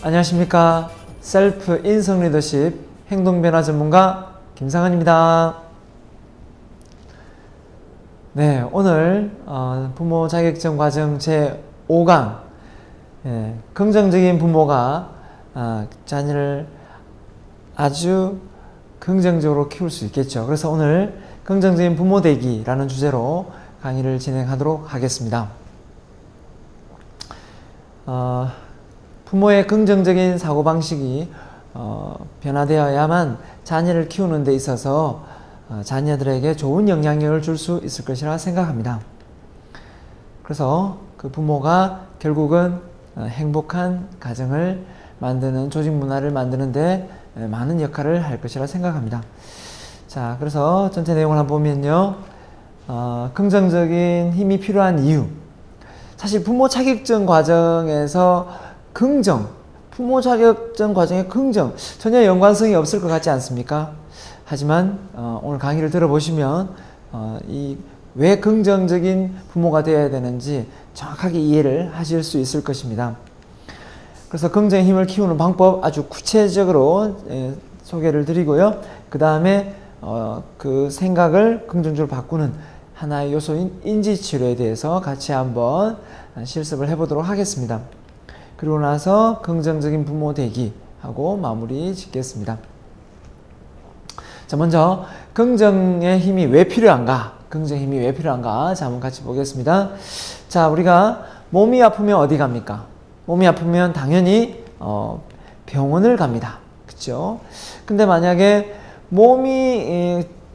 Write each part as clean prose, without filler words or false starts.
안녕하십니까. 셀프 인성 리더십 행동 변화 전문가 김상은입니다. 네, 오늘 부모 자격증 과정 제5강 긍정적인 부모가 자녀를 아주 긍정적으로 키울 수 있겠죠. 그래서 오늘 긍정적인 부모 되기라는 주제로 강의를 진행하도록 하겠습니다. 부모의 긍정적인 사고방식이 변화되어야만 자녀를 키우는 데 있어서 자녀들에게 좋은 영향력을 줄 수 있을 것이라 생각합니다. 그래서 그 부모가 결국은 행복한 가정을 만드는, 조직 문화를 만드는 데 많은 역할을 할 것이라 생각합니다. 자, 그래서 전체 내용을 한번 보면요. 긍정적인 힘이 필요한 이유. 사실 부모 자격증 과정에서 부모 자격증 과정의 긍정, 전혀 연관성이 없을 것 같지 않습니까? 하지만 오늘 강의를 들어보시면 왜 긍정적인 부모가 되어야 되는지 정확하게 이해를 하실 수 있을 것입니다. 그래서 긍정의 힘을 키우는 방법 아주 구체적으로 소개를 드리고요. 그 다음에 그 생각을 긍정적으로 바꾸는 하나의 요소인 인지치료에 대해서 같이 한번 실습을 해보도록 하겠습니다. 그리고 나서 긍정적인 부모 되기 하고 마무리 짓겠습니다. 자, 먼저 긍정의 힘이 왜 필요한가? 긍정의 힘이 왜 필요한가? 자, 한번 같이 보겠습니다. 자, 우리가 몸이 아프면 어디 갑니까? 몸이 아프면 당연히 병원을 갑니다. 그렇죠? 근데 만약에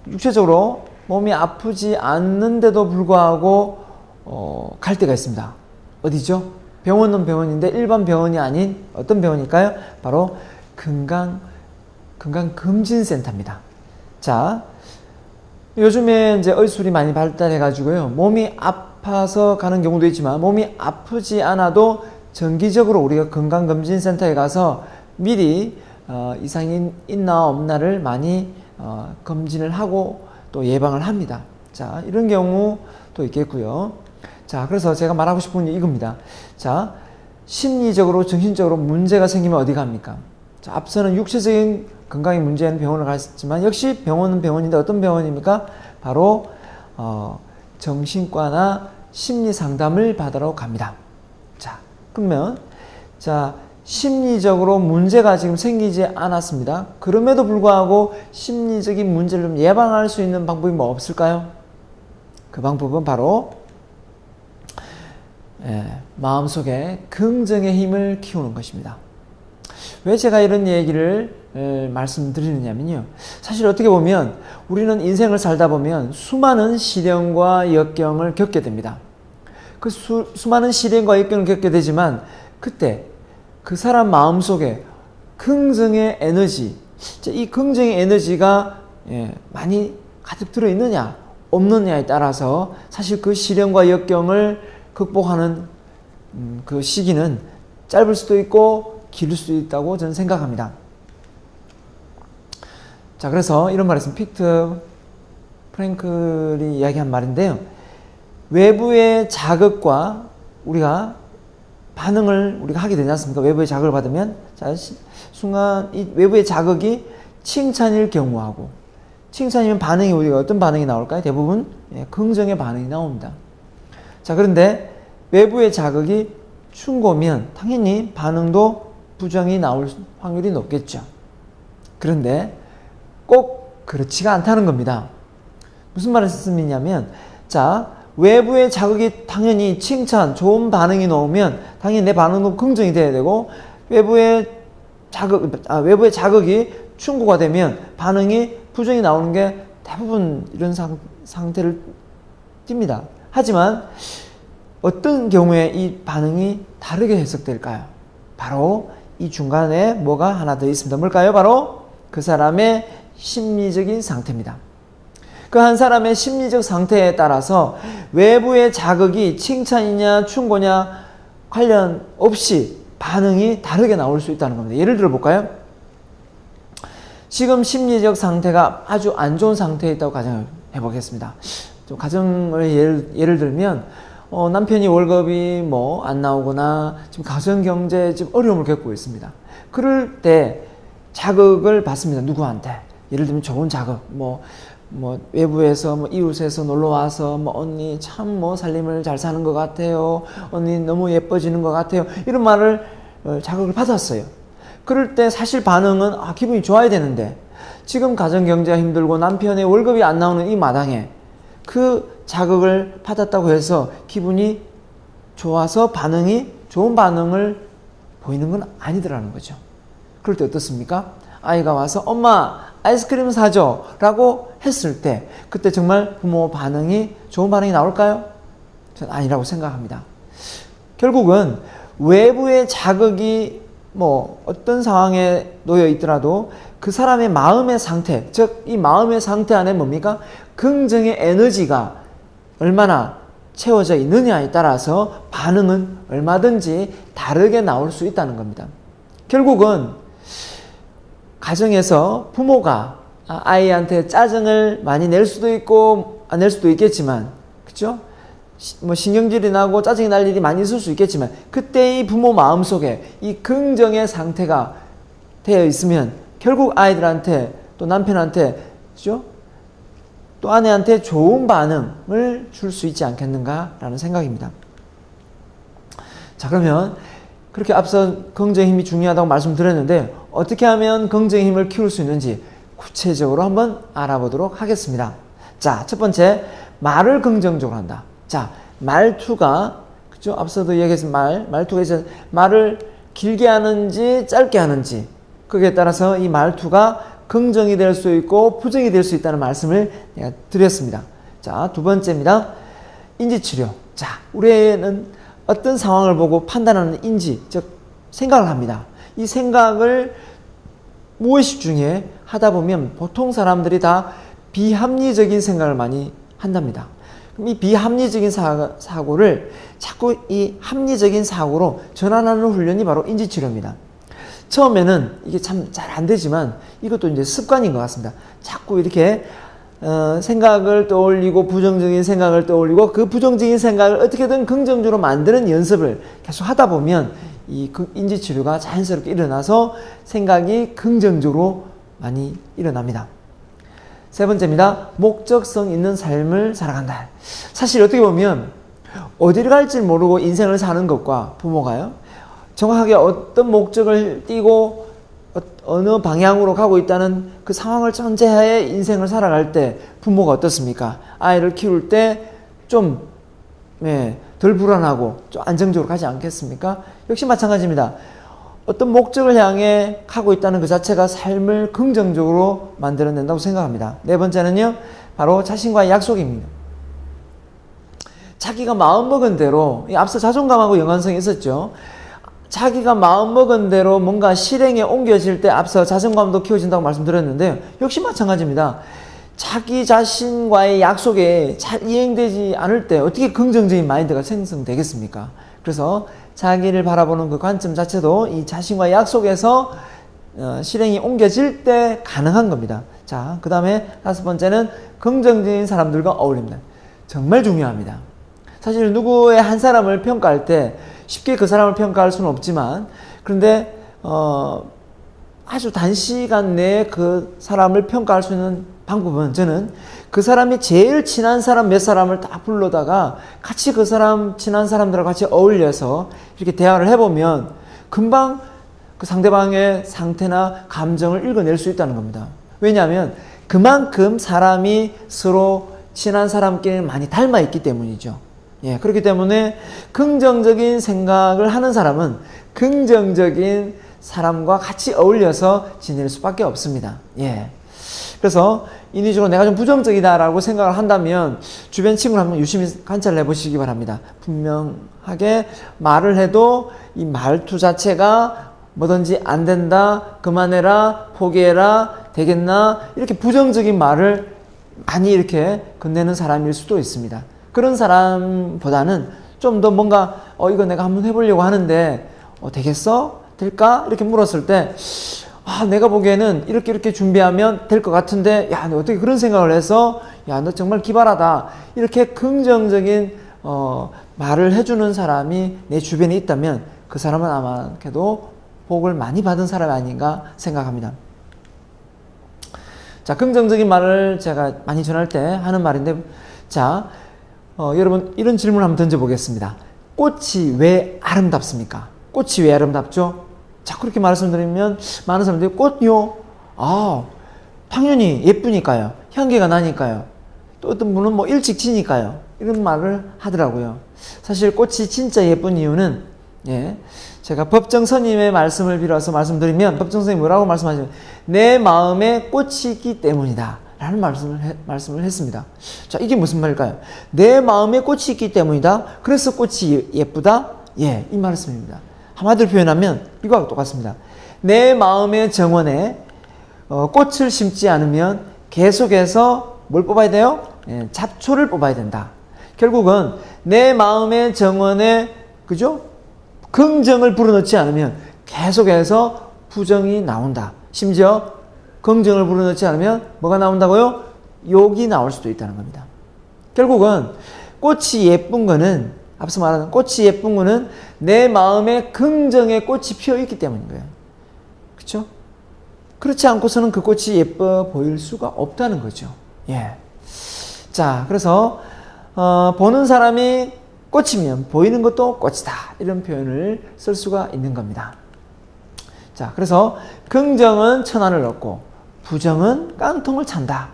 육체적으로 몸이 아프지 않는데도 불구하고 갈 때가 있습니다. 어디죠? 병원은 병원인데 일반 병원이 아닌 어떤 병원일까요? 바로 건강검진센터입니다. 자, 요즘에 이제 의술이 많이 발달해 가지고요. 몸이 아파서 가는 경우도 있지만 몸이 아프지 않아도 정기적으로 우리가 건강검진센터에 가서 미리 이상이 있나 없나를 많이 검진을 하고 또 예방을 합니다. 자, 이런 경우도 있겠고요. 자, 그래서 제가 말하고 싶은 게 이겁니다. 자, 심리적으로, 정신적으로 문제가 생기면 어디 갑니까? 자, 앞서는 육체적인 건강에 문제는 병원을 갔지만 역시 병원은 병원인데 어떤 병원입니까? 바로 정신과나 심리 상담을 받으러 갑니다. 자, 그러면 심리적으로 문제가 지금 생기지 않았습니다. 그럼에도 불구하고 심리적인 문제를 좀 예방할 수 있는 방법이 뭐 없을까요? 그 방법은 바로 마음속에 긍정의 힘을 키우는 것입니다. 왜 제가 이런 얘기를 말씀드리느냐면요. 사실 어떻게 보면 우리는 인생을 살다 보면 수많은 시련과 역경을 겪게 됩니다. 그 수많은 시련과 역경을 겪게 되지만 그때 그 사람 마음속에 긍정의 에너지, 이 긍정의 에너지가 많이 가득 들어있느냐 없느냐에 따라서 사실 그 시련과 역경을 극복하는 그 시기는 짧을 수도 있고 길 수도 있다고 저는 생각합니다. 자, 그래서 이런 말을 했습니다. 빅터 프랭클이 이야기한 말인데요. 외부의 자극과 우리가 반응을 우리가 하게 되지 않습니까? 외부의 자극을 받으면 순간 이 외부의 자극이 칭찬일 경우하고, 칭찬이면 반응이 우리가 어떤 반응이 나올까요? 대부분 긍정의 반응이 나옵니다. 자, 그런데 외부의 자극이 충고면 당연히 반응도 부정이 나올 확률이 높겠죠. 그런데 꼭 그렇지가 않다는 겁니다. 무슨 말씀이냐면, 자, 외부의 자극이 당연히 칭찬, 좋은 반응이 나오면 당연히 내 반응도 긍정이 돼야 되고, 외부의 자극이 충고가 되면 반응이 부정이 나오는 게 대부분 이런 상태를 띱니다. 하지만 어떤 경우에 이 반응이 다르게 해석될까요? 바로 이 중간에 뭐가 하나 더 있습니다. 뭘까요? 바로 그 사람의 심리적인 상태입니다. 그 한 사람의 심리적 상태에 따라서 외부의 자극이 칭찬이냐 충고냐 관련 없이 반응이 다르게 나올 수 있다는 겁니다. 예를 들어 볼까요? 지금 심리적 상태가 아주 안 좋은 상태에 있다고 가정을 해보겠습니다. 좀 가정을 예를 들면 남편이 월급이 뭐 안 나오거나 지금 가정 경제에 좀 어려움을 겪고 있습니다. 그럴 때 자극을 받습니다. 누구한테? 예를 들면 좋은 자극, 뭐 외부에서 뭐 이웃에서 놀러 와서 뭐 언니 참 뭐 살림을 잘 사는 것 같아요. 언니 너무 예뻐지는 것 같아요. 이런 말을 자극을 받았어요. 그럴 때 사실 반응은 기분이 좋아야 되는데 지금 가정 경제가 힘들고 남편의 월급이 안 나오는 이 마당에 그 자극을 받았다고 해서 기분이 좋아서 좋은 반응을 보이는 건 아니더라는 거죠. 그럴 때 어떻습니까? 아이가 와서 엄마 아이스크림 사줘 라고 했을 때 그때 정말 부모 반응이 좋은 반응이 나올까요? 저는 아니라고 생각합니다. 결국은 외부의 자극이 뭐 어떤 상황에 놓여 있더라도 그 사람의 마음의 상태, 즉 이 마음의 상태 안에 뭡니까? 긍정의 에너지가 얼마나 채워져 있느냐에 따라서 반응은 얼마든지 다르게 나올 수 있다는 겁니다. 결국은 가정에서 부모가 아이한테 짜증을 많이 낼 수도 있고 안 낼 수도 있겠지만, 그렇죠? 뭐 신경질이 나고 짜증이 날 일이 많이 있을 수 있겠지만 그때 이 부모 마음속에 이 긍정의 상태가 되어 있으면 결국 아이들한테 또 남편한테, 그렇죠? 또 아내한테 좋은 반응을 줄 수 있지 않겠는가라는 생각입니다. 자, 그러면 그렇게 앞서 긍정의 힘이 중요하다고 말씀드렸는데 어떻게 하면 긍정의 힘을 키울 수 있는지 구체적으로 한번 알아보도록 하겠습니다. 자, 첫 번째, 말을 긍정적으로 한다. 자, 말투가, 그죠? 앞서도 얘기했던 말투가 이제 말을 길게 하는지 짧게 하는지 거기에 따라서 이 말투가 긍정이 될 수 있고 부정이 될 수 있다는 말씀을 내가 드렸습니다. 자, 두 번째입니다. 인지치료. 자, 우리는 어떤 상황을 보고 판단하는 인지, 즉 생각을 합니다. 이 생각을 무의식 중에 하다 보면 보통 사람들이 다 비합리적인 생각을 많이 한답니다. 그럼 이 비합리적인 사고를 자꾸 이 합리적인 사고로 전환하는 훈련이 바로 인지치료입니다. 처음에는 이게 참 잘 안 되지만 이것도 이제 습관인 것 같습니다. 자꾸 이렇게 생각을 떠올리고 부정적인 생각을 떠올리고 그 부정적인 생각을 어떻게든 긍정적으로 만드는 연습을 계속 하다 보면 이 인지치료가 자연스럽게 일어나서 생각이 긍정적으로 많이 일어납니다. 세 번째입니다. 목적성 있는 삶을 살아간다. 사실 어떻게 보면 어디를 갈지 모르고 인생을 사는 것과 부모가요, 정확하게 어떤 목적을 띠고 어느 방향으로 가고 있다는 그 상황을 전제하에 인생을 살아갈 때 부모가 어떻습니까? 아이를 키울 때 좀 덜 불안하고 좀 안정적으로 가지 않겠습니까? 역시 마찬가지입니다. 어떤 목적을 향해 가고 있다는 그 자체가 삶을 긍정적으로 만들어낸다고 생각합니다. 네 번째는요, 바로 자신과의 약속입니다. 자기가 마음먹은 대로, 앞서 자존감하고 연관성이 있었죠. 자기가 마음먹은 대로 뭔가 실행에 옮겨질 때 앞서 자존감도 키워진다고 말씀드렸는데요. 역시 마찬가지입니다. 자기 자신과의 약속에 잘 이행되지 않을 때 어떻게 긍정적인 마인드가 생성되겠습니까? 그래서 자기를 바라보는 그 관점 자체도 이 자신과의 약속에서 실행이 옮겨질 때 가능한 겁니다. 자, 그 다음에 다섯 번째는 긍정적인 사람들과 어울립니다. 정말 중요합니다. 사실 누구의 한 사람을 평가할 때 쉽게 그 사람을 평가할 수는 없지만, 그런데 아주 단시간 내에 그 사람을 평가할 수 있는 방법은, 저는 그 사람이 제일 친한 사람 몇 사람을 다 불러다가 같이 그 사람 친한 사람들하고 같이 어울려서 이렇게 대화를 해보면 금방 그 상대방의 상태나 감정을 읽어낼 수 있다는 겁니다. 왜냐하면 그만큼 사람이 서로 친한 사람끼리 많이 닮아 있기 때문이죠. 예, 그렇기 때문에 긍정적인 생각을 하는 사람은 긍정적인 사람과 같이 어울려서 지낼 수밖에 없습니다. 예. 그래서 인위적으로 내가 좀 부정적이다라고 생각을 한다면 주변 친구를 한번 유심히 관찰을 해보시기 바랍니다. 분명하게 말을 해도 이 말투 자체가 뭐든지 안 된다, 그만해라, 포기해라, 되겠나, 이렇게 부정적인 말을 많이 이렇게 건네는 사람일 수도 있습니다. 그런 사람보다는 좀 더 뭔가 이거 내가 한번 해보려고 하는데 되겠어? 될까? 이렇게 물었을 때 내가 보기에는 이렇게 준비하면 될 것 같은데, 야, 너 어떻게 그런 생각을 해서, 야, 너 정말 기발하다. 이렇게 긍정적인 말을 해주는 사람이 내 주변에 있다면 그 사람은 아마도 복을 많이 받은 사람이 아닌가 생각합니다. 자, 긍정적인 말을 제가 많이 전할 때 하는 말인데, 자, 여러분 이런 질문을 한번 던져보겠습니다. 꽃이 왜 아름답습니까? 꽃이 왜 아름답죠? 자, 그렇게 말씀드리면 많은 사람들이 꽃요? 당연히 예쁘니까요. 향기가 나니까요. 또 어떤 분은 뭐 일찍 지니까요. 이런 말을 하더라고요. 사실 꽃이 진짜 예쁜 이유는, 제가 법정스님의 말씀을 빌어서 말씀드리면, 법정스님이 뭐라고 말씀하시냐면, 내 마음에 꽃이 있기 때문이다 라는 말씀을 했습니다. 자, 이게 무슨 말일까요? 내 마음에 꽃이 있기 때문이다. 그래서 꽃이 예쁘다? 이 말씀입니다. 한마디로 표현하면 이거하고 똑같습니다. 내 마음의 정원에 꽃을 심지 않으면 계속해서 뭘 뽑아야 돼요? 잡초를 뽑아야 된다. 결국은 내 마음의 정원에, 그죠? 긍정을 불어넣지 않으면 계속해서 부정이 나온다. 심지어 긍정을 불어넣지 않으면 뭐가 나온다고요? 욕이 나올 수도 있다는 겁니다. 결국은 꽃이 예쁜 거는, 앞서 말한 꽃이 예쁜 거는 내 마음에 긍정의 꽃이 피어 있기 때문인 거예요. 그렇죠? 그렇지 않고서는 그 꽃이 예뻐 보일 수가 없다는 거죠. 자, 그래서 보는 사람이 꽃이면 보이는 것도 꽃이다, 이런 표현을 쓸 수가 있는 겁니다. 자, 그래서 긍정은 천안을 얻고 부정은 깡통을 찬다.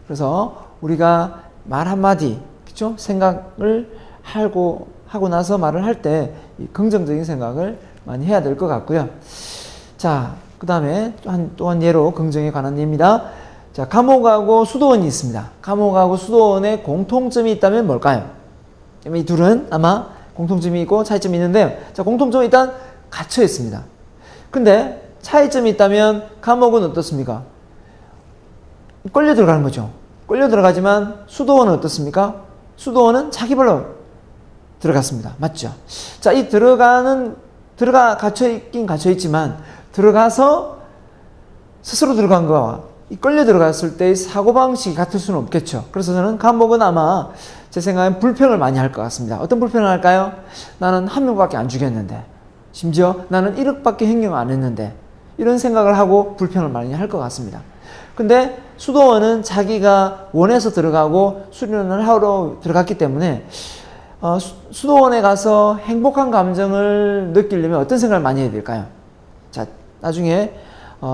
그래서 우리가 말 한마디, 그렇죠? 생각을 하고 나서 말을 할 때 긍정적인 생각을 많이 해야 될 것 같고요. 자, 그 다음에 또한 예로 긍정에 관한 예입니다. 자, 감옥하고 수도원이 있습니다. 감옥하고 수도원에 공통점이 있다면 뭘까요? 이 둘은 아마 공통점이 있고 차이점이 있는데요. 자, 공통점은 일단 갇혀 있습니다. 근데 차이점이 있다면 감옥은 어떻습니까? 끌려 들어가는 거죠. 끌려 들어가지만 수도원은 어떻습니까? 수도원은 자기 발로 들어갔습니다. 맞죠? 자, 이 갇혀있긴 갇혀있지만 들어가서 스스로 들어간 거와 이 끌려 들어갔을 때의 사고방식이 같을 수는 없겠죠. 그래서 저는 감옥은 아마 제 생각엔 불평을 많이 할 것 같습니다. 어떤 불평을 할까요? 나는 한 명밖에 안 죽였는데, 심지어 나는 1억밖에 행령 안 했는데, 이런 생각을 하고 불평을 많이 할 것 같습니다. 근데 수도원은 자기가 원해서 들어가고 수련을 하러 들어갔기 때문에 수도원에 가서 행복한 감정을 느끼려면 어떤 생각을 많이 해야 될까요? 자, 나중에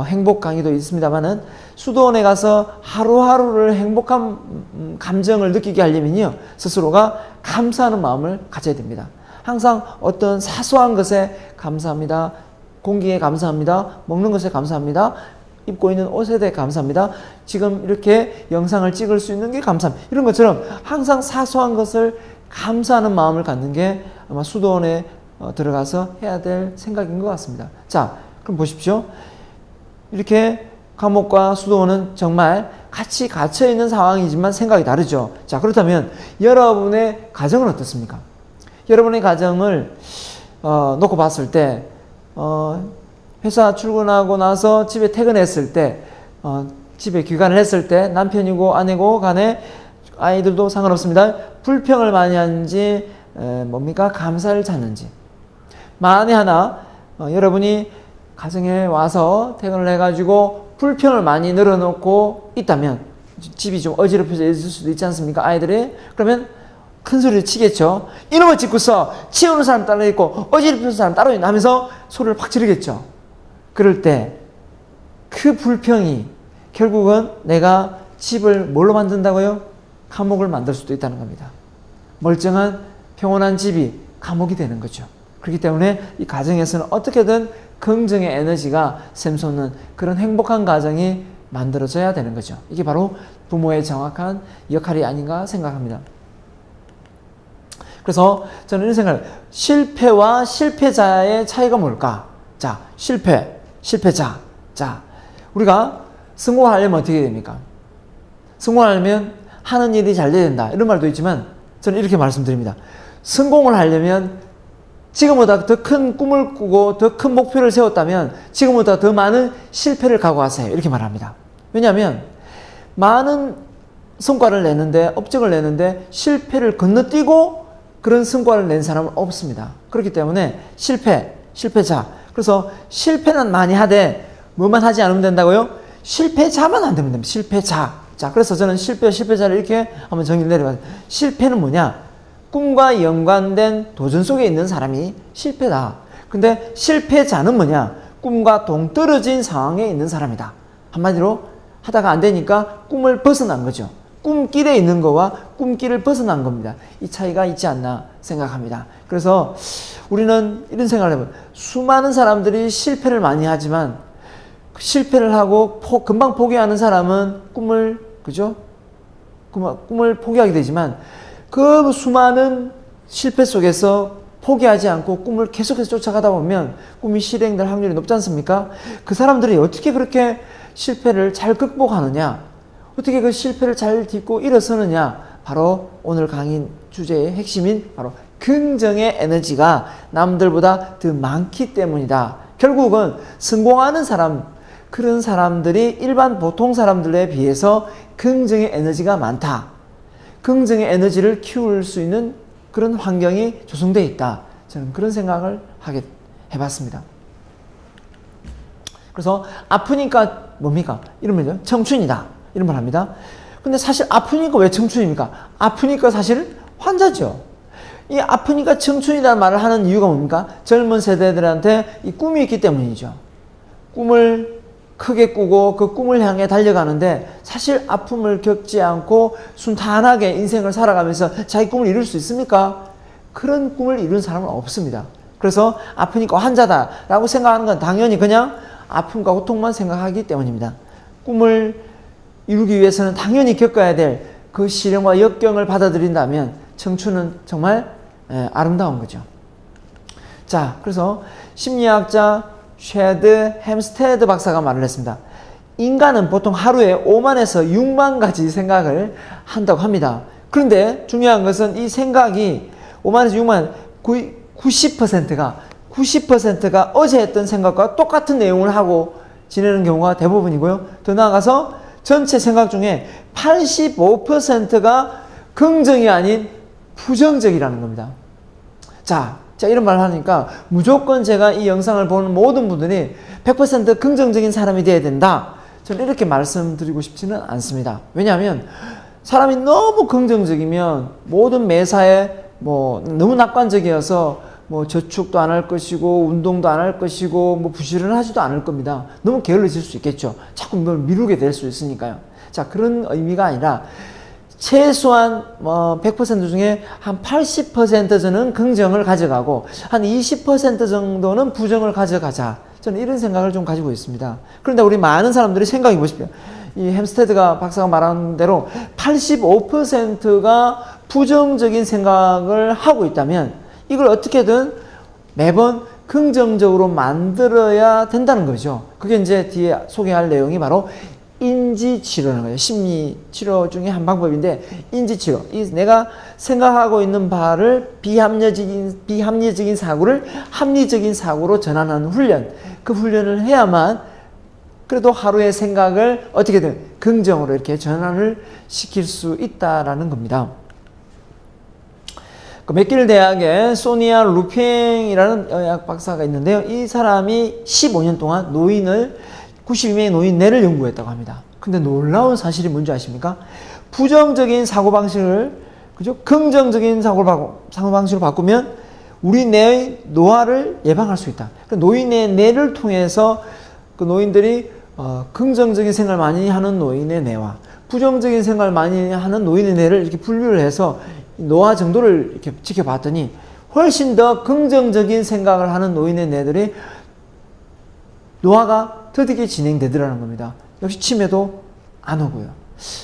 행복 강의도 있습니다만은 수도원에 가서 하루하루를 행복한 감정을 느끼게 하려면요, 스스로가 감사하는 마음을 가져야 됩니다. 항상 어떤 사소한 것에 감사합니다. 공기에 감사합니다. 먹는 것에 감사합니다. 입고 있는 옷에 대해 감사합니다. 지금 이렇게 영상을 찍을 수 있는 게 감사합니다. 이런 것처럼 항상 사소한 것을 감사하는 마음을 갖는 게 아마 수도원에 들어가서 해야 될 생각인 것 같습니다. 자, 그럼 보십시오. 이렇게 감옥과 수도원은 정말 같이 갇혀있는 상황이지만 생각이 다르죠. 자, 그렇다면 여러분의 가정은 어떻습니까? 여러분의 가정을 놓고 봤을 때 회사 출근하고 나서 집에 퇴근했을 때, 집에 귀가를 했을 때 남편이고 아내고 간에 아이들도 상관없습니다. 불평을 많이 하는지 뭡니까? 감사를 찾는지. 만에 하나 여러분이 가정에 와서 퇴근을 해가지고 불평을 많이 늘어놓고 있다면 집이 좀 어지럽혀져 있을 수도 있지 않습니까? 아이들이. 그러면 큰 소리를 치겠죠. 이놈의 집구서 치우는 사람 따로 있고 어지럽히는 사람 따로 있나 하면서 소리를 팍 지르겠죠. 그럴 때 그 불평이 결국은 내가 집을 뭘로 만든다고요? 감옥을 만들 수도 있다는 겁니다. 멀쩡한 평온한 집이 감옥이 되는 거죠. 그렇기 때문에 이 가정에서는 어떻게든 긍정의 에너지가 샘솟는 그런 행복한 가정이 만들어져야 되는 거죠. 이게 바로 부모의 정확한 역할이 아닌가 생각합니다. 그래서 저는 이런 생각을, 실패와 실패자의 차이가 뭘까? 자, 실패자. 자, 우리가 성공하려면 어떻게 됩니까? 성공하려면 하는 일이 잘 돼야 된다, 이런 말도 있지만 저는 이렇게 말씀드립니다. 성공을 하려면 지금보다 더 큰 꿈을 꾸고 더 큰 목표를 세웠다면 지금보다 더 많은 실패를 각오하세요, 이렇게 말합니다. 왜냐하면 많은 성과를 내는데, 업적을 내는데 실패를 건너뛰고 그런 성과를 낸 사람은 없습니다. 그렇기 때문에 실패자. 그래서 실패는 많이 하되 뭐만 하지 않으면 된다고요? 실패자만 안 되면 됩니다. 실패자. 자, 그래서 저는 실패자를 이렇게 한번 정리를 내려봐요. 실패는 뭐냐? 꿈과 연관된 도전 속에 있는 사람이 실패다. 근데 실패자는 뭐냐? 꿈과 동떨어진 상황에 있는 사람이다. 한마디로 하다가 안 되니까 꿈을 벗어난 거죠. 꿈길에 있는 거와 꿈길을 벗어난 겁니다. 이 차이가 있지 않나 생각합니다. 그래서 우리는 이런 생각을 해봐요. 수많은 사람들이 실패를 많이 하지만 실패를 하고 금방 포기하는 사람은 그죠? 꿈을 포기하게 되지만 그 수많은 실패 속에서 포기하지 않고 꿈을 계속해서 쫓아가다 보면 꿈이 실행될 확률이 높지 않습니까? 그 사람들이 어떻게 그렇게 실패를 잘 극복하느냐? 어떻게 그 실패를 잘 딛고 일어서느냐? 바로 오늘 강의 주제의 핵심인 바로 긍정의 에너지가 남들보다 더 많기 때문이다. 결국은 성공하는 사람, 그런 사람들이 일반 보통 사람들에 비해서 긍정의 에너지가 많다. 긍정의 에너지를 키울 수 있는 그런 환경이 조성되어 있다. 저는 그런 생각을 해봤습니다. 그래서 아프니까 뭡니까? 이러면요. 청춘이다. 이런 말 합니다. 근데 사실 아프니까 왜 청춘입니까? 아프니까 사실 환자죠. 이 아프니까 청춘이라는 말을 하는 이유가 뭡니까? 젊은 세대들한테 이 꿈이 있기 때문이죠. 꿈을 크게 꾸고 그 꿈을 향해 달려가는데 사실 아픔을 겪지 않고 순탄하게 인생을 살아가면서 자기 꿈을 이룰 수 있습니까? 그런 꿈을 이룬 사람은 없습니다. 그래서 아프니까 환자다라고 생각하는 건 당연히 그냥 아픔과 고통만 생각하기 때문입니다. 꿈을 이루기 위해서는 당연히 겪어야 될 그 시련과 역경을 받아들인다면 청춘은 정말 아름다운 거죠. 자, 그래서 심리학자 쉐드 햄스테드 박사가 말을 했습니다. 인간은 보통 하루에 5만에서 6만 가지 생각을 한다고 합니다. 그런데 중요한 것은 이 생각이 5만에서 6만 90%가 어제 했던 생각과 똑같은 내용을 하고 지내는 경우가 대부분이고요. 더 나아가서 전체 생각 중에 85%가 긍정이 아닌 부정적이라는 겁니다. 자, 이런 말을 하니까 무조건 제가 이 영상을 보는 모든 분들이 100% 긍정적인 사람이 되어야 된다. 저는 이렇게 말씀드리고 싶지는 않습니다. 왜냐하면 사람이 너무 긍정적이면 모든 매사에 너무 낙관적이어서 저축도 안 할 것이고 운동도 안 할 것이고 부지런하지도 않을 겁니다. 너무 게을러질 수 있겠죠. 자꾸 뭘 미루게 될 수 있으니까요. 자, 그런 의미가 아니라 최소한 100% 중에 한 80% 저는 긍정을 가져가고 한 20% 정도는 부정을 가져가자. 저는 이런 생각을 좀 가지고 있습니다. 그런데 우리 많은 사람들이 생각해 보십시오. 이 햄스테드가 박사가 말한 대로 85%가 부정적인 생각을 하고 있다면 이걸 어떻게든 매번 긍정적으로 만들어야 된다는 거죠. 그게 이제 뒤에 소개할 내용이 바로 인지치료라는 거예요. 심리치료 중에 한 방법인데 인지치료. 내가 생각하고 있는 바를 비합리적인 사고를 합리적인 사고로 전환하는 훈련. 그 훈련을 해야만 그래도 하루의 생각을 어떻게든 긍정으로 이렇게 전환을 시킬 수 있다라는 겁니다. 맥길 대학에 소니아 루팽이라는 의학 박사가 있는데요. 이 사람이 15년 동안 92명의 노인 뇌를 연구했다고 합니다. 근데 놀라운 사실이 뭔지 아십니까? 부정적인 사고방식을, 그죠? 긍정적인 사고방식으로 바꾸면 우리 뇌의 노화를 예방할 수 있다. 노인의 뇌를 통해서 그 노인들이 긍정적인 생각을 많이 하는 노인의 뇌와 부정적인 생각을 많이 하는 노인의 뇌를 이렇게 분류를 해서 노화 정도를 이렇게 지켜봤더니 훨씬 더 긍정적인 생각을 하는 노인의 뇌들이 노화가 더디게 진행되더라는 겁니다. 역시 치매도 안 오고요.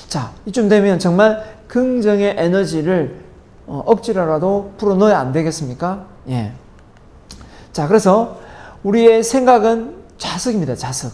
자, 이쯤 되면 정말 긍정의 에너지를 억지로라도 풀어넣어야 안 되겠습니까? 예. 자, 그래서 우리의 생각은 자석입니다. 자석.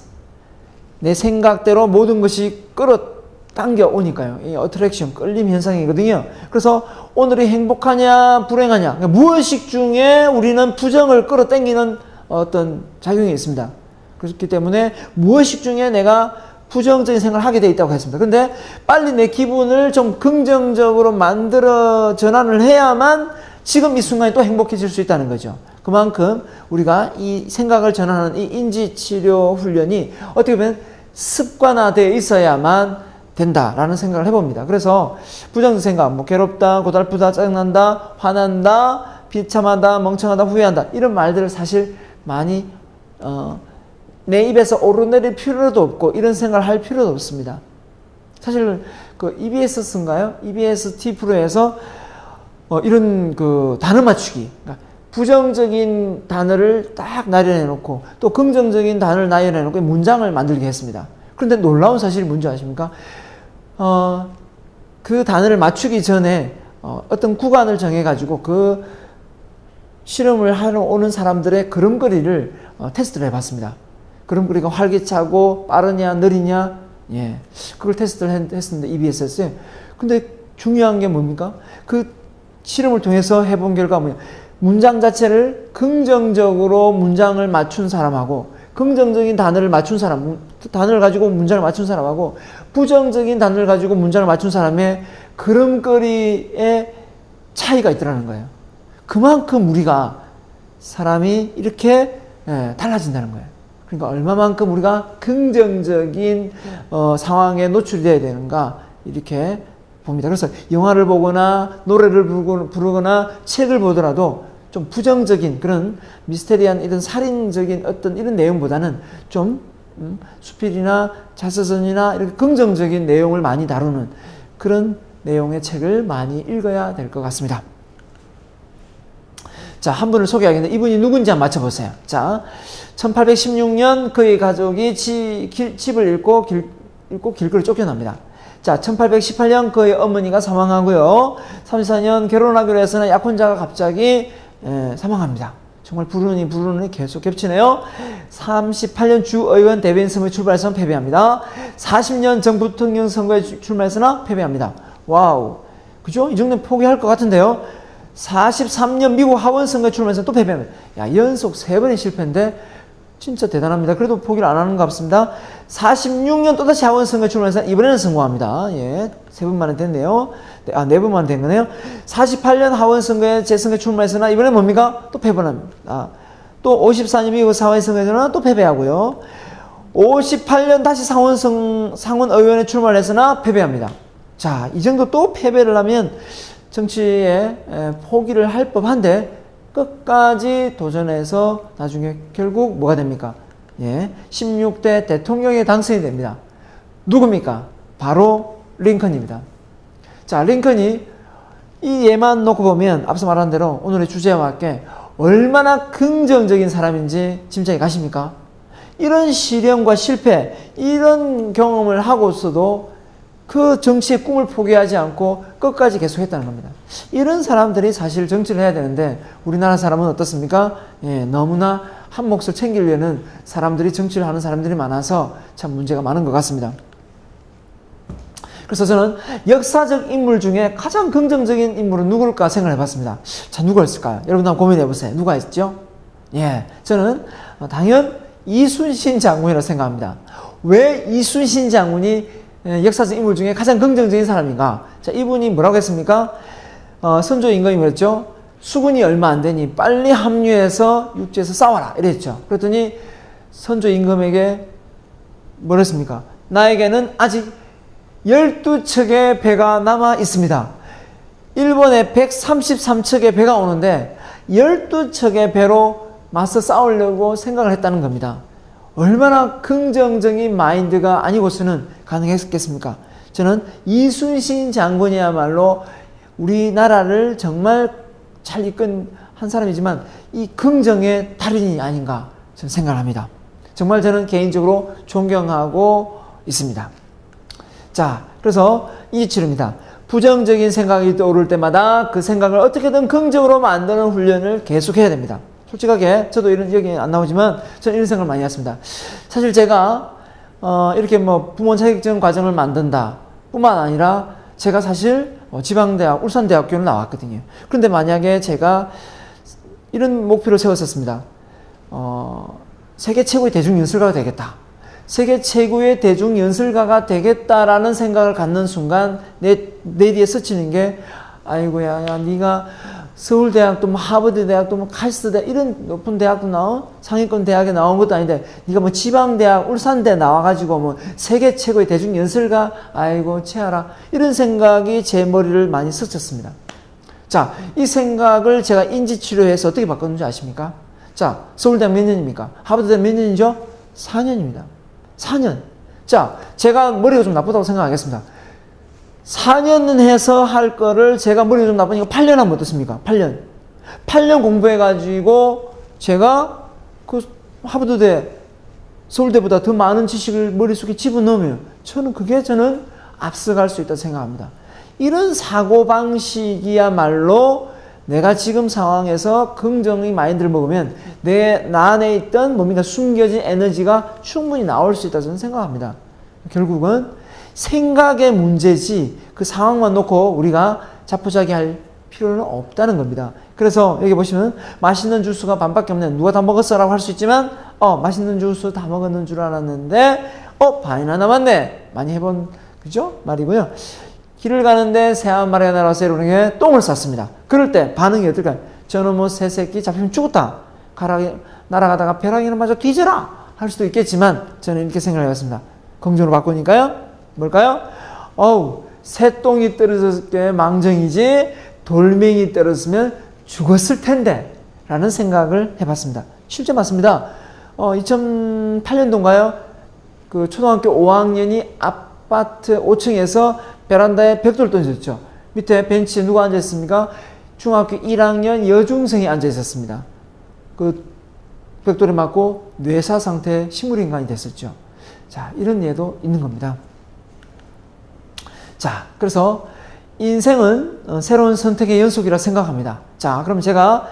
내 생각대로 모든 것이 끌어당겨 오니까요. 이 어트랙션, 끌림 현상이거든요. 그래서 오늘이 행복하냐, 불행하냐. 그러니까 무의식 중에 우리는 부정을 끌어당기는 어떤 작용이 있습니다. 그렇기 때문에 무의식 중에 내가 부정적인 생각을 하게 돼 있다고 했습니다. 근데 빨리 내 기분을 좀 긍정적으로 만들어 전환을 해야만 지금 이 순간이 또 행복해질 수 있다는 거죠. 그만큼 우리가 이 생각을 전환하는 이 인지치료 훈련이 어떻게 보면 습관화되어 있어야만 된다라는 생각을 해봅니다. 그래서 부정적 생각, 뭐 괴롭다, 고달프다, 짜증난다, 화난다, 비참하다, 멍청하다, 후회한다 이런 말들을 사실 많이 내 입에서 오르내릴 필요도 없고 이런 생각을 할 필요도 없습니다. 사실 그 EBS인가요? EBS T 프로에서 이런 그 단어 맞추기, 그러니까 부정적인 단어를 딱 나열해 놓고 또 긍정적인 단어를 나열해 놓고 문장을 만들게 했습니다. 그런데 놀라운 사실이 뭔지 아십니까? 그 단어를 맞추기 전에 어떤 구간을 정해가지고 그 실험을 하러 오는 사람들의 걸음걸이를 테스트를 해봤습니다. 걸음걸이가 활기차고 빠르냐 느리냐, 예, 그걸 테스트를 했었는데 EBS였어요. 근데 중요한 게 뭡니까? 그 실험을 통해서 해본 결과 뭐냐? 문장 자체를 긍정적으로 문장을 맞춘 사람하고 긍정적인 단어를 맞춘 사람, 단어를 가지고 문장을 맞춘 사람하고 부정적인 단어를 가지고 문장을 맞춘 사람의 걸음걸이의 차이가 있더라는 거예요. 그만큼 우리가 사람이 이렇게 달라진다는 거예요. 그러니까 얼마만큼 우리가 긍정적인 상황에 노출되어야 되는가 이렇게 봅니다. 그래서 영화를 보거나 노래를 부르거나 책을 보더라도 좀 부정적인 그런 미스테리한 이런 살인적인 어떤 이런 내용보다는 좀 수필이나 자서전이나 이렇게 긍정적인 내용을 많이 다루는 그런 내용의 책을 많이 읽어야 될 것 같습니다. 자, 한 분을 소개하겠는데 이분이 누군지 한번 맞춰보세요. 자, 1816년 그의 가족이 집을 잃고 길거리 쫓겨납니다. 자, 1818년 그의 어머니가 사망하고요. 34년 결혼하기로 해서는 약혼자가 갑자기 사망합니다. 정말 부르니 계속 겹치네요. 38년 주의원 대변인 선거에 출마해서 패배합니다. 40년 전 부통령 선거에 출마해서나 패배합니다. 와우, 그죠? 이 정도는 포기할 것 같은데요. 43년 미국 하원 선거에 출마해서 또 패배합니다. 야, 연속 3번의 실패인데 진짜 대단합니다. 그래도 포기를 안 하는 것 같습니다. 46년 또다시 하원 선거에 출마해서 이번에는 성공합니다. 예, 3번 만에 됐네요. 4번 만에 된 거네요. 48년 하원 선거에 재선거에 출마해서나 이번엔 뭡니까? 또 패배합니다. 또 54년 미국 하원 선거에서는 또 패배하고요. 58년 다시 상원 의원에 출마를 해서나 패배합니다. 자, 이 정도 또 패배를 하면 정치에 포기를 할 법한데 끝까지 도전해서 나중에 결국 뭐가 됩니까? 예, 16대 대통령에 당선이 됩니다. 누굽니까? 바로 링컨입니다. 자, 링컨이 이 예만 놓고 보면 앞서 말한 대로 오늘의 주제와 함께 얼마나 긍정적인 사람인지 짐작이 가십니까? 이런 시련과 실패, 이런 경험을 하고서도 그 정치의 꿈을 포기하지 않고 끝까지 계속했다는 겁니다. 이런 사람들이 사실 정치를 해야 되는데 우리나라 사람은 어떻습니까? 예, 너무나 한 몫을 챙기려는 사람들이 정치를 하는 사람들이 많아서 참 문제가 많은 것 같습니다. 그래서 저는 역사적 인물 중에 가장 긍정적인 인물은 누굴까 생각을 해봤습니다. 자, 누가 있을까요? 여러분 한번 고민해보세요. 누가 있죠? 예, 저는 당연 이순신 장군이라고 생각합니다. 왜 이순신 장군이 역사적 인물 중에 가장 긍정적인 사람인가? 자, 이분이 뭐라고 했습니까? 선조 임금이 그랬죠? 수군이 얼마 안 되니 빨리 합류해서 육지에서 싸워라 이랬죠. 그랬더니 선조 임금에게 뭐라 했습니까? 나에게는 아직 12척의 배가 남아 있습니다. 일본에 133척의 배가 오는데 12척의 배로 맞서 싸우려고 생각을 했다는 겁니다. 얼마나 긍정적인 마인드가 아니고서는 가능했겠습니까? 저는 이순신 장군이야말로 우리나라를 정말 잘 이끈 한 사람이지만 이 긍정의 달인이 아닌가 저는 생각을 합니다. 정말 저는 개인적으로 존경하고 있습니다. 자, 그래서 인지치료입니다. 부정적인 생각이 떠오를 때마다 그 생각을 어떻게든 긍정으로 만드는 훈련을 계속해야 됩니다. 솔직하게 저도 이런 여기 안 나오지만 저는 이런 생각을 많이 했습니다. 사실 제가 이렇게 뭐 부모 자격증 과정을 만든다 뿐만 아니라 제가 사실 지방대학 울산대학교를 나왔거든요. 그런데 만약에 제가 이런 목표를 세웠었습니다. 세계 최고의 대중연설가가 되겠다. 세계 최고의 대중연설가가 되겠다라는 생각을 갖는 순간 내 뒤에 스치는 게 아이고야, 네가 서울대학도 뭐 하버드 대학도 뭐 카이스트 대학 이런 높은 대학도 나온 상위권 대학에 나온 것도 아닌데 네가 뭐 지방대학 울산대 나와가지고 뭐 세계 최고의 대중연설가 아이고 체하라 이런 생각이 제 머리를 많이 스쳤습니다. 자, 이 생각을 제가 인지치료해서 어떻게 바꿨는지 아십니까? 자, 서울대학 몇 년입니까? 하버드대 몇 년이죠? 4년입니다. 4년. 자, 제가 머리가 좀 나쁘다고 생각하겠습니다. 4년 해서 할 거를 제가 머리가 좀 나쁘니까 8년 하면 어떻습니까? 8년. 8년 공부해가지고 제가 그 하버드대, 서울대보다 더 많은 지식을 머릿속에 집어넣으면 저는 앞서갈 수 있다고 생각합니다. 이런 사고방식이야말로 내가 지금 상황에서 긍정의 마인드를 먹으면 나 안에 있던 뭡니까? 숨겨진 에너지가 충분히 나올 수 있다고 저는 생각합니다. 결국은 생각의 문제지 그 상황만 놓고 우리가 자포자기할 필요는 없다는 겁니다. 그래서 여기 보시면 맛있는 주스가 반밖에 없네. 누가 다 먹었어? 라고 할 수 있지만 맛있는 주스 다 먹었는 줄 알았는데 반이나 남았네. 많이 해본 그죠? 말이고요. 길을 가는데 새 한 마리가 날아와서 이렇게 똥을 쌌습니다. 그럴 때 반응이 어떨까요? 저놈의 새 새끼 잡히면 죽었다. 날아가다가 벼락이나 맞아 뒤져라. 할 수도 있겠지만 저는 이렇게 생각을 해봤습니다. 긍정으로 바꾸니까요. 뭘까요? 새똥이 떨어졌을 때 망정이지 돌멩이 떨어졌으면 죽었을 텐데 라는 생각을 해봤습니다. 실제 맞습니다. 2008년도인가요? 그 초등학교 5학년이 아파트 5층에서 베란다에 벽돌을 던졌죠. 밑에 벤치에 누가 앉아있습니까? 중학교 1학년 여중생이 앉아있었습니다. 그 벽돌에 맞고 뇌사 상태의 식물인간이 됐었죠. 자, 이런 예도 있는 겁니다. 자, 그래서 인생은 새로운 선택의 연속이라 생각합니다. 자, 그럼 제가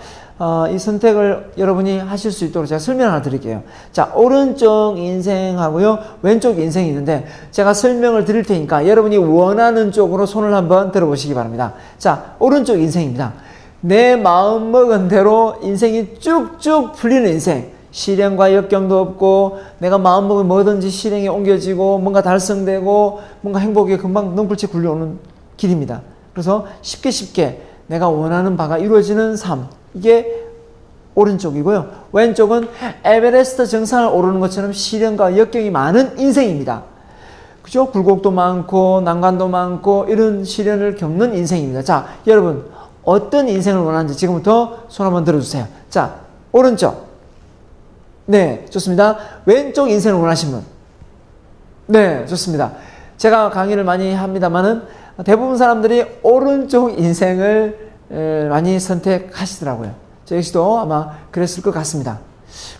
이 선택을 여러분이 하실 수 있도록 제가 설명 하나 드릴게요. 자, 오른쪽 인생하고요, 왼쪽 인생이 있는데 제가 설명을 드릴 테니까 여러분이 원하는 쪽으로 손을 한번 들어보시기 바랍니다. 자, 오른쪽 인생입니다. 내 마음 먹은 대로 인생이 쭉쭉 풀리는 인생. 시련과 역경도 없고 내가 마음먹으면 뭐든지 실행에 옮겨지고 뭔가 달성되고 뭔가 행복이 금방 넝굴째 굴려오는 길입니다. 그래서 쉽게 내가 원하는 바가 이루어지는 삶, 이게 오른쪽이고요. 왼쪽은 에베레스트 정상을 오르는 것처럼 시련과 역경이 많은 인생입니다. 그죠? 굴곡도 많고 난관도 많고 이런 시련을 겪는 인생입니다. 자, 여러분 어떤 인생을 원하는지 지금부터 손 한번 들어주세요. 자, 오른쪽. 네, 좋습니다. 왼쪽 인생을 원하시는 분. 네, 좋습니다. 제가 강의를 많이 합니다만은 대부분 사람들이 오른쪽 인생을 많이 선택하시더라고요. 저 역시도 아마 그랬을 것 같습니다.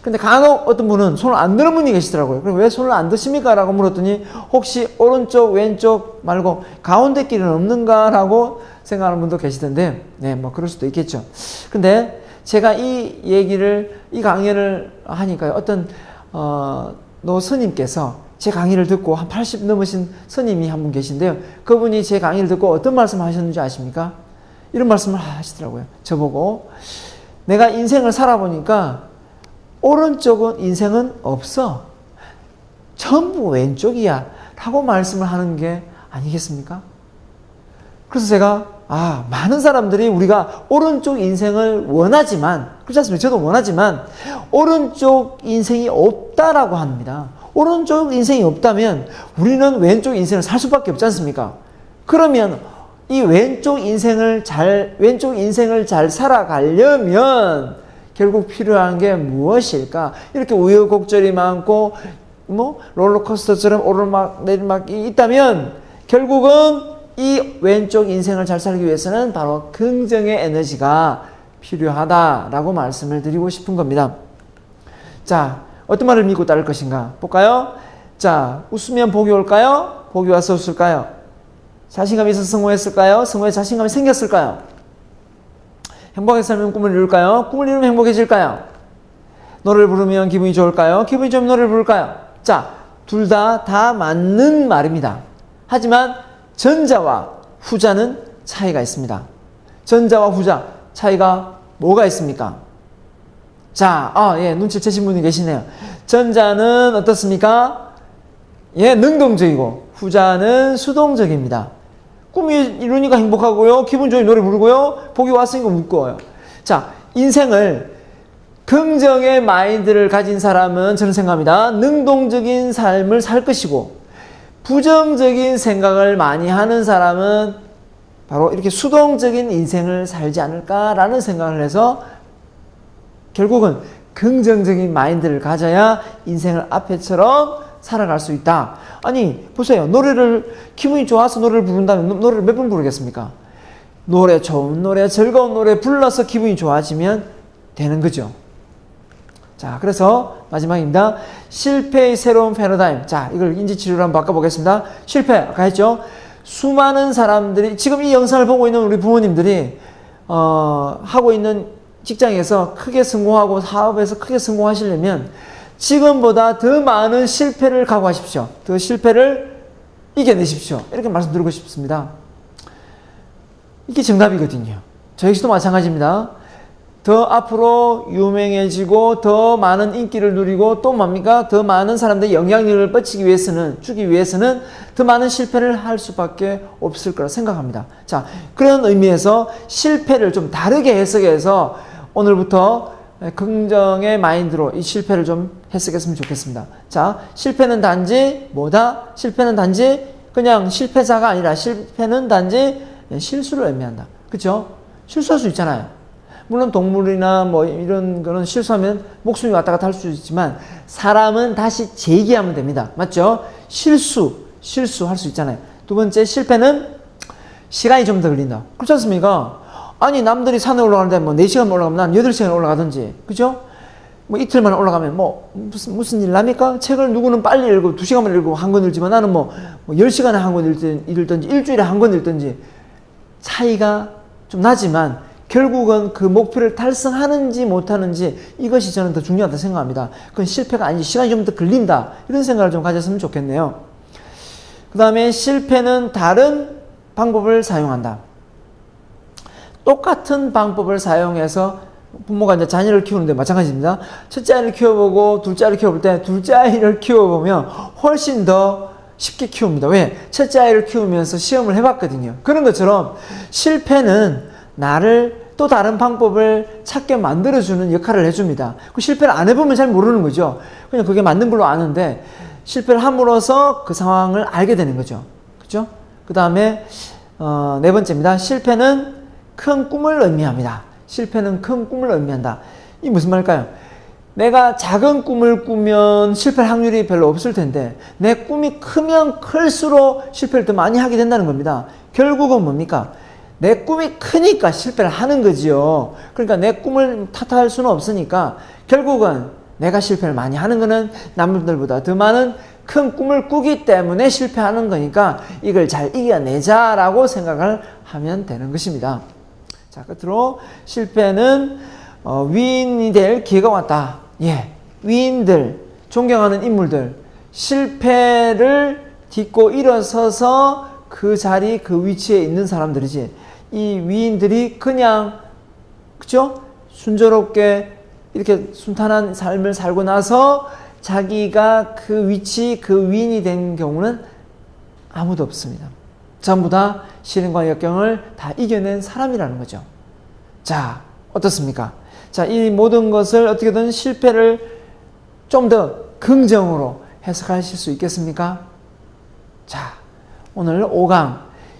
근데 간혹 어떤 분은 손을 안 드는 분이 계시더라고요. 그럼 왜 손을 안 드십니까? 라고 물었더니 혹시 오른쪽, 왼쪽 말고 가운데 길은 없는가? 라고 생각하는 분도 계시던데, 네, 뭐 그럴 수도 있겠죠. 근데 제가 이 강의를 하니까요. 어떤, 노 스님께서 제 강의를 듣고 한 80 넘으신 스님이 한 분 계신데요. 그분이 제 강의를 듣고 어떤 말씀을 하셨는지 아십니까? 이런 말씀을 하시더라고요. 저보고, 내가 인생을 살아보니까 오른쪽은 인생은 없어. 전부 왼쪽이야. 라고 말씀을 하는 게 아니겠습니까? 그래서 제가 많은 사람들이 우리가 오른쪽 인생을 원하지만, 그렇지 않습니까? 저도 원하지만 오른쪽 인생이 없다라고 합니다. 오른쪽 인생이 없다면 우리는 왼쪽 인생을 살 수밖에 없지 않습니까? 그러면 이 왼쪽 인생을 잘 살아가려면 결국 필요한 게 무엇일까? 이렇게 우여곡절이 많고 롤러코스터처럼 오르막 내리막이 있다면 결국은 이 왼쪽 인생을 잘 살기 위해서는 바로 긍정의 에너지가 필요하다라고 말씀을 드리고 싶은 겁니다. 자, 어떤 말을 믿고 따를 것인가 볼까요? 자, 웃으면 복이 올까요? 복이 와서 웃을까요? 자신감이 있어서 성공했을까요? 성공에 자신감이 생겼을까요? 행복하게 살면 꿈을 이룰까요? 꿈을 이루면 행복해질까요? 노래를 부르면 기분이 좋을까요? 기분이 좋으면 노래를 부를까요? 자, 둘 다 맞는 말입니다. 하지만 전자와 후자는 차이가 있습니다. 전자와 후자 차이가 뭐가 있습니까? 자, 눈치 채신 분이 계시네요. 전자는 어떻습니까? 능동적이고 후자는 수동적입니다. 꿈이 이루니까 행복하고요. 기분 좋게 노래 부르고요. 복이 왔으니까 웃고요. 자, 인생을 긍정의 마인드를 가진 사람은 저는 생각합니다. 능동적인 삶을 살 것이고 부정적인 생각을 많이 하는 사람은 바로 이렇게 수동적인 인생을 살지 않을까라는 생각을 해서 결국은 긍정적인 마인드를 가져야 인생을 앞에처럼 살아갈 수 있다. 아니 보세요. 기분이 좋아서 노래를 부른다면 노래를 몇 번 부르겠습니까? 노래, 좋은 노래, 즐거운 노래 불러서 기분이 좋아지면 되는 거죠. 자, 그래서 마지막입니다. 실패의 새로운 패러다임. 자, 이걸 인지치료로 한번 바꿔보겠습니다. 실패, 아까 했죠? 수많은 사람들이, 지금 이 영상을 보고 있는 우리 부모님들이, 하고 있는 직장에서 크게 성공하고 사업에서 크게 성공하시려면 지금보다 더 많은 실패를 각오하십시오. 더 실패를 이겨내십시오. 이렇게 말씀드리고 싶습니다. 이게 정답이거든요. 저 역시도 마찬가지입니다. 더 앞으로 유명해지고 더 많은 인기를 누리고 또 뭡니까? 더 많은 사람들의 영향력을 주기 위해서는 더 많은 실패를 할 수밖에 없을 거라 생각합니다. 자, 그런 의미에서 실패를 좀 다르게 해석해서 오늘부터 긍정의 마인드로 이 실패를 좀 해석했으면 좋겠습니다. 자, 실패는 단지 뭐다? 실패는 단지 그냥 실패자가 아니라 실패는 단지 실수를 의미한다. 그렇죠? 실수할 수 있잖아요. 물론 동물이나 뭐 이런 거는 실수하면 목숨이 왔다 갔다 할 수 있지만 사람은 다시 재기하면 됩니다. 맞죠? 실수할 수 있잖아요. 두 번째, 실패는 시간이 좀 더 걸린다. 그렇지 않습니까? 아니 남들이 산에 올라가는데 뭐 4시간 올라가면 난 8시간 올라가든지, 그죠? 뭐 이틀만 올라가면 뭐 무슨 일 납니까? 책을 누구는 빨리 읽고 2시간만 읽고 한 권 읽지만 나는 뭐 10시간에 한 권 읽든지 일주일에 한 권 읽든지 차이가 좀 나지만 결국은 그 목표를 달성하는지 못하는지 이것이 저는 더 중요하다고 생각합니다. 그건 실패가 아니지 시간이 좀 더 걸린다. 이런 생각을 좀 가졌으면 좋겠네요. 그 다음에 실패는 다른 방법을 사용한다. 똑같은 방법을 사용해서 부모가 이제 자녀를 키우는데 마찬가지입니다. 첫째 아이를 키워보고 둘째 아이를 키워볼 때 둘째 아이를 키워보면 훨씬 더 쉽게 키웁니다. 왜? 첫째 아이를 키우면서 시험을 해봤거든요. 그런 것처럼 실패는 나를 또 다른 방법을 찾게 만들어주는 역할을 해줍니다. 그 실패를 안 해보면 잘 모르는 거죠. 그냥 그게 맞는 걸로 아는데 실패를 함으로써 그 상황을 알게 되는 거죠. 그죠? 그 다음에 네 번째입니다. 실패는 큰 꿈을 의미합니다. 실패는 큰 꿈을 의미한다. 이 무슨 말일까요? 내가 작은 꿈을 꾸면 실패할 확률이 별로 없을 텐데 내 꿈이 크면 클수록 실패를 더 많이 하게 된다는 겁니다. 결국은 뭡니까? 내 꿈이 크니까 실패를 하는 거지요. 그러니까 내 꿈을 탓할 수는 없으니까 결국은 내가 실패를 많이 하는 거는 남들보다 더 많은 큰 꿈을 꾸기 때문에 실패하는 거니까 이걸 잘 이겨내자라고 생각을 하면 되는 것입니다. 자, 끝으로 실패는 위인이 될 기회가 왔다. 예, 위인들, 존경하는 인물들, 실패를 딛고 일어서서 그 자리, 그 위치에 있는 사람들이지. 이 위인들이 그냥, 그죠? 순조롭게 이렇게 순탄한 삶을 살고 나서 자기가 그 위치, 그 위인이 된 경우는 아무도 없습니다. 전부 다 시련과 역경을 다 이겨낸 사람이라는 거죠. 자, 어떻습니까? 자, 이 모든 것을 어떻게든 실패를 좀 더 긍정으로 해석하실 수 있겠습니까? 자, 오늘 5강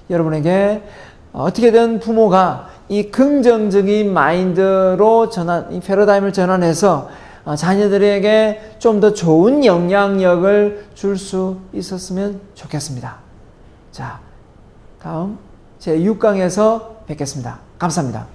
여러분에게 어떻게든 부모가 이 긍정적인 마인드로 이 패러다임을 전환해서 자녀들에게 좀 더 좋은 영향력을 줄 수 있었으면 좋겠습니다. 자, 다음 제6강에서 뵙겠습니다. 감사합니다.